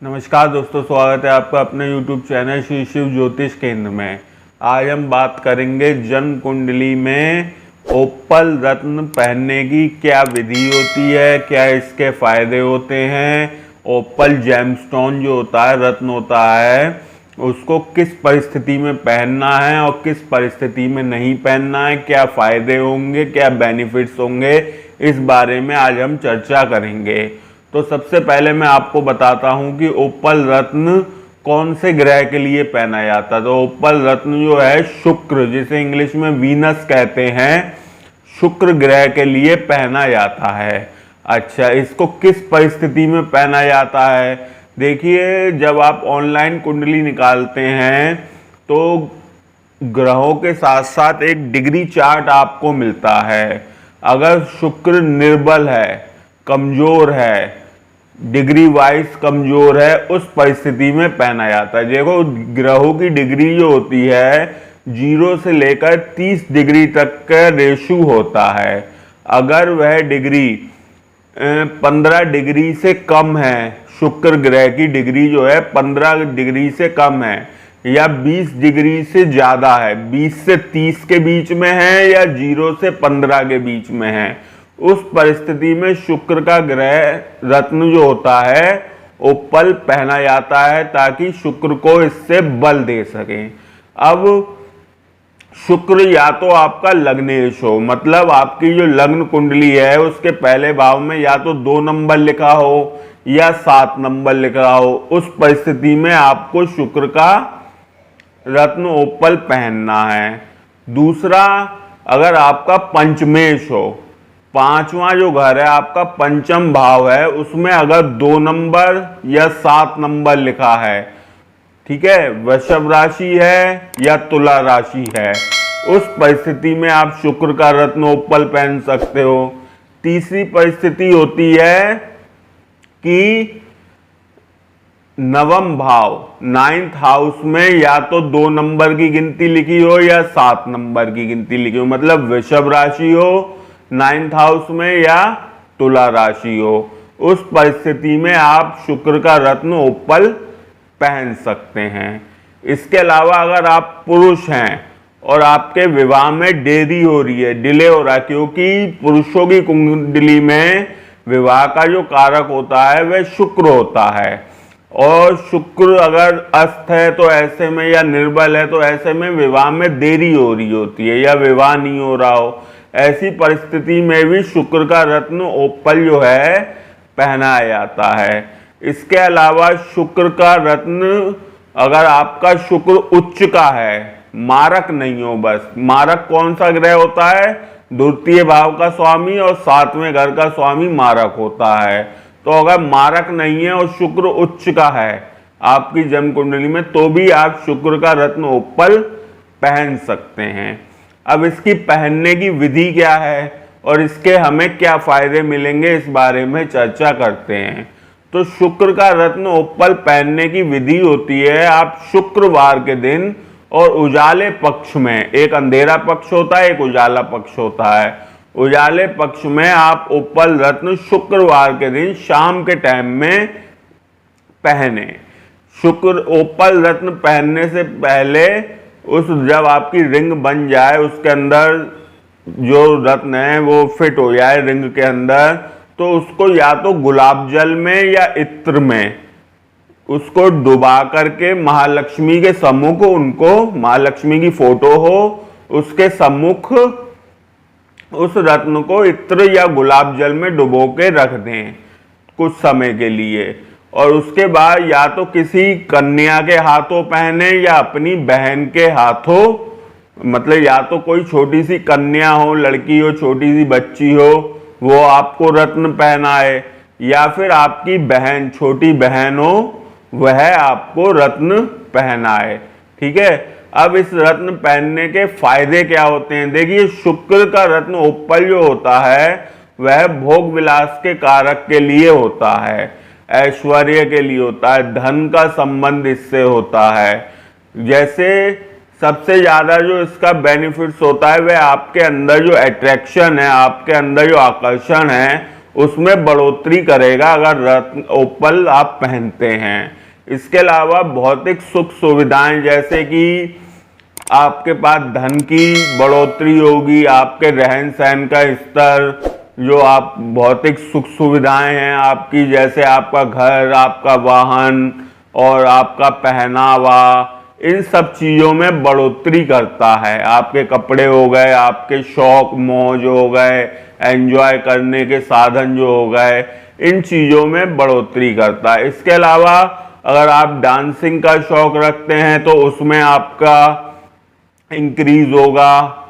नमस्कार दोस्तों, स्वागत है आपका अपने YouTube चैनल श्री शिव ज्योतिष केंद्र में। आज हम बात करेंगे जन्म कुंडली में ओप्पल रत्न पहनने की क्या विधि होती है, क्या इसके फायदे होते हैं। ओप्पल जेमस्टोन जो होता है, रत्न होता है, उसको किस परिस्थिति में पहनना है और किस परिस्थिति में नहीं पहनना है, क्या फायदे होंगे, क्या बेनिफिट्स होंगे, इस बारे में आज हम चर्चा करेंगे। तो सबसे पहले मैं आपको बताता हूं कि ओप्पल रत्न कौन से ग्रह के लिए पहना जाता है। तो ओप्पल रत्न जो है शुक्र, जिसे इंग्लिश में वीनस कहते हैं, शुक्र ग्रह के लिए पहना जाता है। अच्छा, इसको किस परिस्थिति में पहना जाता है? देखिए, जब आप ऑनलाइन कुंडली निकालते हैं तो ग्रहों के साथ साथ एक डिग्री चार्ट आपको मिलता है। अगर शुक्र निर्बल है, कमजोर है, डिग्री वाइज कमजोर है, उस परिस्थिति में पहना जाता है। देखो, ग्रहों की डिग्री जो होती है 0 से लेकर 30 डिग्री तक का रेशो होता है। अगर वह डिग्री 15 डिग्री से कम है, शुक्र ग्रह की डिग्री जो है 15 डिग्री से कम है, या 20 डिग्री से ज़्यादा है, 20 से 30 के बीच में है, या 0 से 15 के बीच में है, उस परिस्थिति में शुक्र का ग्रह रत्न जो होता है ओप्पल पहना जाता है, ताकि शुक्र को इससे बल दे सके। अब शुक्र या तो आपका लग्नेश हो, मतलब आपकी जो लग्न कुंडली है उसके पहले भाव में या तो 2 नंबर लिखा हो या 7 नंबर लिखा हो, उस परिस्थिति में आपको शुक्र का रत्न ओप्पल पहनना है। दूसरा, अगर आपका पंचमेश हो, 5वां जो घर है आपका पंचम भाव है, उसमें अगर 2 नंबर या 7 नंबर लिखा है, ठीक है, वृषभ राशि है या तुला राशि है, उस परिस्थिति में आप शुक्र का रत्न ओप्पल पहन सकते हो। तीसरी परिस्थिति होती है कि नवम भाव, 9th हाउस में या तो 2 नंबर की गिनती लिखी हो या 7 नंबर की गिनती लिखी हो, मतलब वृषभ राशि हो 9th हाउस में या तुला राशि हो, उस परिस्थिति में आप शुक्र का रत्न ओप्पल पहन सकते हैं। इसके अलावा अगर आप पुरुष हैं और आपके विवाह में देरी हो रही है, डिले हो रहा है, क्योंकि पुरुषों की कुंडली में विवाह का जो कारक होता है वह शुक्र होता है, और शुक्र अगर अस्त है तो ऐसे में, या निर्बल है तो ऐसे में विवाह में देरी हो रही होती है या विवाह नहीं हो रहा हो, ऐसी परिस्थिति में भी शुक्र का रत्न ओप्पल जो है पहनाया जाता है। इसके अलावा शुक्र का रत्न, अगर आपका शुक्र उच्च का है, मारक नहीं हो, बस मारक कौन सा ग्रह होता है? द्वितीय भाव का स्वामी और 7वें घर का स्वामी मारक होता है। तो अगर मारक नहीं है और शुक्र उच्च का है आपकी जन्म कुंडली में, तो भी आप शुक्र का रत्न ओप्पल पहन सकते हैं। अब इसकी पहनने की विधि क्या है और इसके हमें क्या फायदे मिलेंगे, इस बारे में चर्चा करते हैं। तो शुक्र का रत्न ओप्पल पहनने की विधि होती है, आप शुक्रवार के दिन और उजाले पक्ष में, एक अंधेरा पक्ष होता है, एक उजाला पक्ष होता है, उजाले पक्ष में आप ओप्पल रत्न शुक्रवार के दिन शाम के टाइम में पहने। शुक्र ओप्पल रत्न पहनने से पहले जब आपकी रिंग बन जाए, उसके अंदर जो रत्न है वो फिट हो जाए रिंग के अंदर, तो उसको या तो गुलाब जल में या इत्र में उसको डुबा करके महालक्ष्मी के सम्मुख, उनको महालक्ष्मी की फोटो हो उसके सम्मुख उस रत्न को इत्र या गुलाब जल में डुबो के रख दें कुछ समय के लिए, और उसके बाद या तो किसी कन्या के हाथों पहने या अपनी बहन के हाथों, मतलब या तो कोई छोटी सी कन्या हो, लड़की हो, छोटी सी बच्ची हो, वो आपको रत्न पहनाए, या फिर आपकी बहन, छोटी बहन हो, वह आपको रत्न पहनाए। ठीक है, अब इस रत्न पहनने के फायदे क्या होते हैं? देखिए, शुक्र का रत्न ओप्पल जो होता है वह भोग विलास के कारक के लिए होता है, ऐश्वर्य के लिए होता है, धन का संबंध इससे होता है। जैसे सबसे ज्यादा जो इसका बेनिफिट्स होता है वह आपके अंदर जो अट्रैक्शन है, आपके अंदर जो आकर्षण है, उसमें बढ़ोतरी करेगा अगर रत्न ओपल आप पहनते हैं। इसके अलावा भौतिक सुख सुविधाएं, जैसे कि आपके पास धन की बढ़ोतरी होगी, आपके रहन सहन का स्तर, जो आप भौतिक सुख सुविधाएं हैं आपकी, जैसे आपका घर, आपका वाहन और आपका पहनावा, इन सब चीज़ों में बढ़ोतरी करता है। आपके कपड़े हो गए, आपके शौक मौज हो गए, एंजॉय करने के साधन जो हो गए, इन चीज़ों में बढ़ोतरी करता है। इसके अलावा अगर आप डांसिंग का शौक रखते हैं तो उसमें आपका इंक्रीज होगा।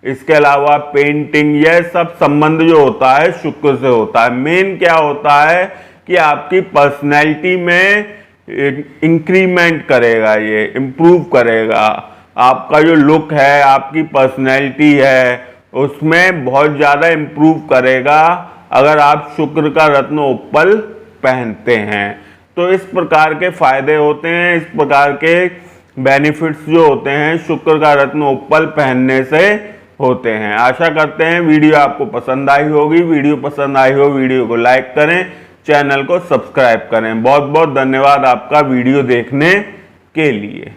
इसके अलावा पेंटिंग, यह सब संबंध जो होता है शुक्र से होता है। मेन क्या होता है कि आपकी पर्सनैलिटी में इंक्रीमेंट करेगा, ये इम्प्रूव करेगा। आपका जो लुक है, आपकी पर्सनैलिटी है, उसमें बहुत ज़्यादा इम्प्रूव करेगा अगर आप शुक्र का रत्न ओपल पहनते हैं। तो इस प्रकार के फायदे होते हैं, इस प्रकार के बेनिफिट्स जो होते हैं शुक्र का रत्न ओपल पहनने से होते हैं। आशा करते हैं वीडियो आपको पसंद आई होगी। वीडियो पसंद आई हो वीडियो को लाइक करें, चैनल को सब्सक्राइब करें। बहुत बहुत धन्यवाद आपका वीडियो देखने के लिए।